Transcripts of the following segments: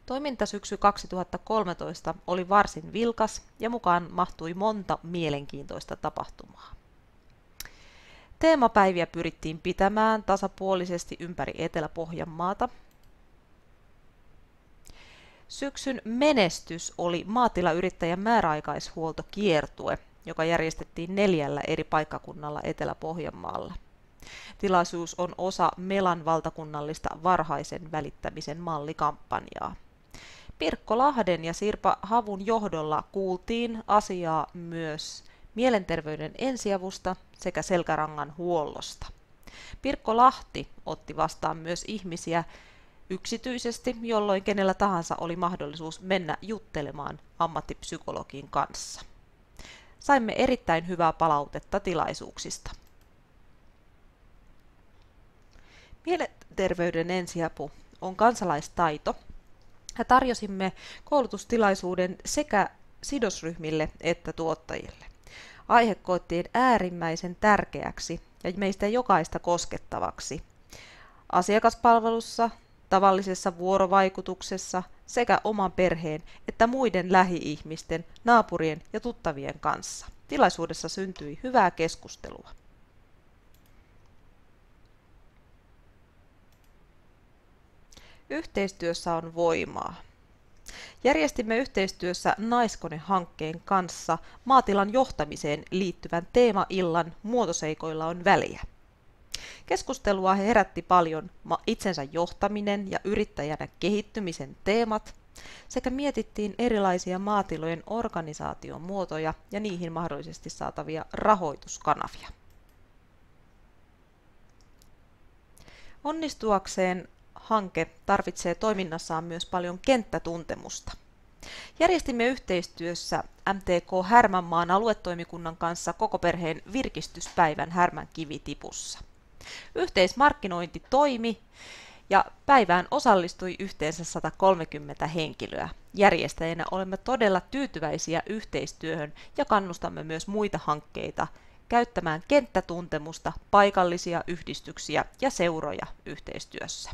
Toimintasyksy 2013 oli varsin vilkas ja mukaan mahtui monta mielenkiintoista tapahtumaa. Teemapäiviä pyrittiin pitämään tasapuolisesti ympäri Etelä-Pohjanmaata. Syksyn menestys oli maatilayrittäjän määräaikaishuoltokiertue, joka järjestettiin 4 eri paikkakunnalla Etelä-Pohjanmaalla. Tilaisuus on osa Melan valtakunnallista varhaisen välittämisen mallikampanjaa. Pirkko Lahden ja Sirpa Havun johdolla kuultiin asiaa myös mielenterveyden ensiavusta sekä selkärangan huollosta. Pirkko Lahti otti vastaan myös ihmisiä yksityisesti, jolloin kenellä tahansa oli mahdollisuus mennä juttelemaan ammattipsykologin kanssa. Saimme erittäin hyvää palautetta tilaisuuksista. Mielenterveyden ensiapu on kansalaistaito ja tarjosimme koulutustilaisuuden sekä sidosryhmille että tuottajille. Aihe koettiin äärimmäisen tärkeäksi ja meistä jokaista koskettavaksi asiakaspalvelussa, tavallisessa vuorovaikutuksessa sekä oman perheen että muiden lähi-ihmisten, naapurien ja tuttavien kanssa. Tilaisuudessa syntyi hyvää keskustelua. Yhteistyössä on voimaa. Järjestimme yhteistyössä Naiskone-hankkeen kanssa maatilan johtamiseen liittyvän teemaillan Muotoseikoilla on väliä. Keskustelua herätti paljon itsensä johtaminen ja yrittäjänä kehittymisen teemat sekä mietittiin erilaisia maatilojen organisaation muotoja ja niihin mahdollisesti saatavia rahoituskanavia. Onnistuakseen hanke tarvitsee toiminnassaan myös paljon kenttätuntemusta. Järjestimme yhteistyössä MTK Härmänmaan aluetoimikunnan kanssa koko perheen virkistyspäivän Härmän kivitipussa. Yhteismarkkinointi toimi ja päivään osallistui yhteensä 130 henkilöä. Järjestäjänä olemme todella tyytyväisiä yhteistyöhön ja kannustamme myös muita hankkeita käyttämään kenttätuntemusta, paikallisia yhdistyksiä ja seuroja yhteistyössä.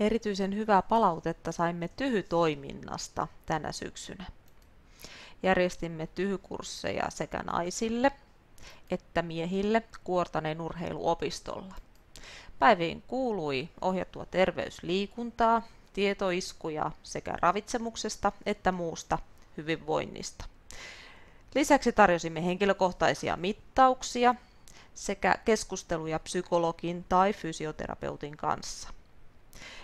Erityisen hyvää palautetta saimme Tyhy-toiminnasta tänä syksynä. Järjestimme Tyhy-kursseja sekä naisille että miehille Kuortaneen urheiluopistolla. Päiviin kuului ohjattua terveysliikuntaa, tietoiskuja sekä ravitsemuksesta että muusta hyvinvoinnista. Lisäksi tarjosimme henkilökohtaisia mittauksia sekä keskusteluja psykologin tai fysioterapeutin kanssa.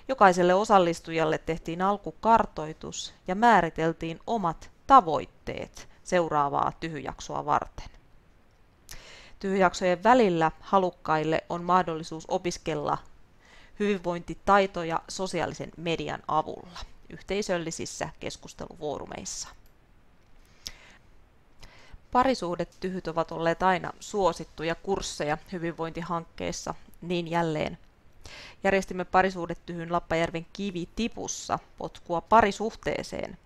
Jokaiselle osallistujalle tehtiin alkukartoitus ja määriteltiin omat tavoitteet seuraavaa Tyhy-jaksoa varten. Tyhy-jaksojen välillä halukkaille on mahdollisuus opiskella hyvinvointitaitoja sosiaalisen median avulla yhteisöllisissä keskustelufoorumeissa. Parisuhdetyhyt ovat olleet aina suosittuja kursseja hyvinvointihankkeessa, niin jälleen. Järjestimme parisuhdetyhyn Lappajärven kivitipussa potkua parisuhteeseen.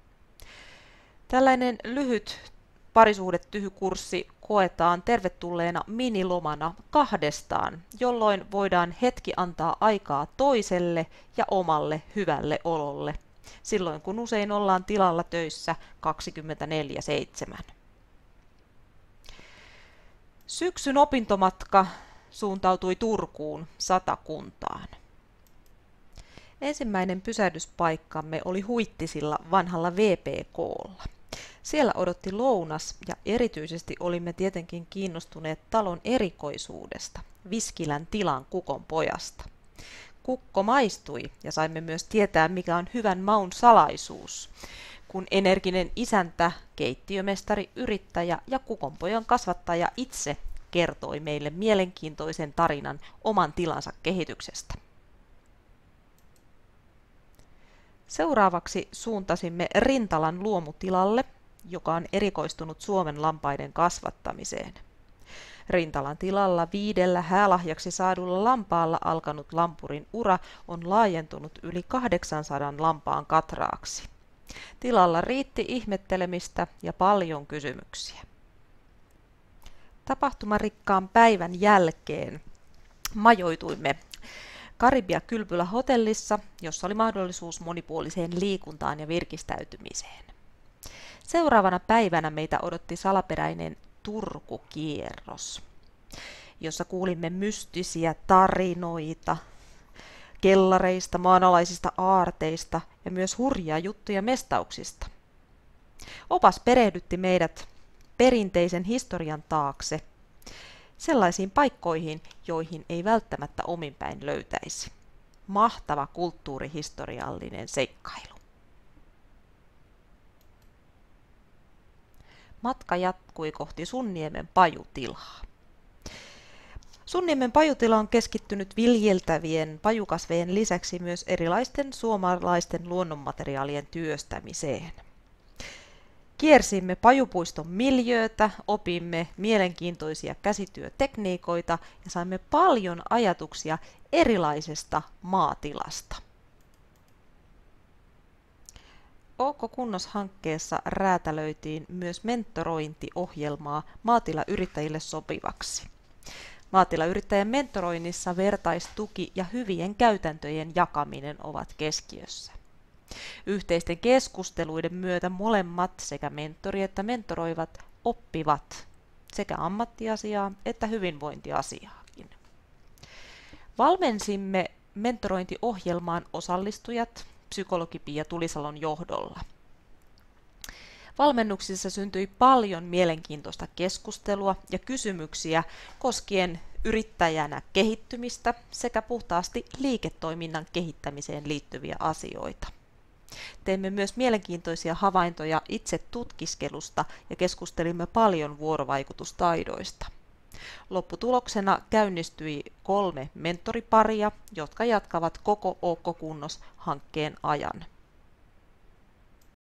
Tällainen lyhyt parisuhdetyhykurssi koetaan tervetulleena minilomana kahdestaan, jolloin voidaan hetki antaa aikaa toiselle ja omalle hyvälle ololle, silloin kun usein ollaan tilalla töissä 24/7. Syksyn opintomatka suuntautui Turkuun Satakuntaan. Ensimmäinen pysähdyspaikkamme oli Huittisilla vanhalla VPK:lla. Siellä odotti lounas ja erityisesti olimme tietenkin kiinnostuneet talon erikoisuudesta, Viskilän tilan kukon pojasta. Kukko maistui ja saimme myös tietää, mikä on hyvän maun salaisuus, kun energinen isäntä, keittiömestari, yrittäjä ja kukonpojan kasvattaja itse kertoi meille mielenkiintoisen tarinan oman tilansa kehityksestä. Seuraavaksi suuntasimme Rintalan luomutilalle, joka on erikoistunut Suomen lampaiden kasvattamiseen. Rintalan tilalla 5 häälahjaksi saadulla lampaalla alkanut lampurin ura on laajentunut yli 800 lampaan katraaksi. Tilalla riitti ihmettelemistä ja paljon kysymyksiä. Tapahtumarikkaan päivän jälkeen majoituimme Karibia Kylpylä hotellissa, jossa oli mahdollisuus monipuoliseen liikuntaan ja virkistäytymiseen. Seuraavana päivänä meitä odotti salaperäinen Turku-kierros, jossa kuulimme mystisiä tarinoita kellareista, maanalaisista aarteista ja myös hurjia juttuja mestauksista. Opas perehdytti meidät perinteisen historian taakse sellaisiin paikkoihin, joihin ei välttämättä ominpäin löytäisi. Mahtava kulttuurihistoriallinen seikkailu. Matka jatkui kohti Sunniemen pajutilaa. Sunniemen pajutila on keskittynyt viljeltävien pajukasvien lisäksi myös erilaisten suomalaisten luonnonmateriaalien työstämiseen. Kiersimme pajupuiston miljöötä, opimme mielenkiintoisia käsityötekniikoita ja saimme paljon ajatuksia erilaisesta maatilasta. OK Kunnos-hankkeessa räätälöitiin myös mentorointiohjelmaa maatilayrittäjille sopivaksi. Maatilayrittäjän mentoroinnissa vertaistuki ja hyvien käytäntöjen jakaminen ovat keskiössä. Yhteisten keskusteluiden myötä molemmat sekä mentori että mentoroivat oppivat sekä ammattiasiaa että hyvinvointiasiaakin. Valmensimme mentorointiohjelmaan osallistujat psykologi Pia Tulisalon johdolla. Valmennuksissa syntyi paljon mielenkiintoista keskustelua ja kysymyksiä koskien yrittäjänä kehittymistä sekä puhtaasti liiketoiminnan kehittämiseen liittyviä asioita. Teimme myös mielenkiintoisia havaintoja itse tutkiskelusta ja keskustelimme paljon vuorovaikutustaidoista. Lopputuloksena käynnistyi 3 mentoriparia, jotka jatkavat koko OK Kunnos-hankkeen ajan.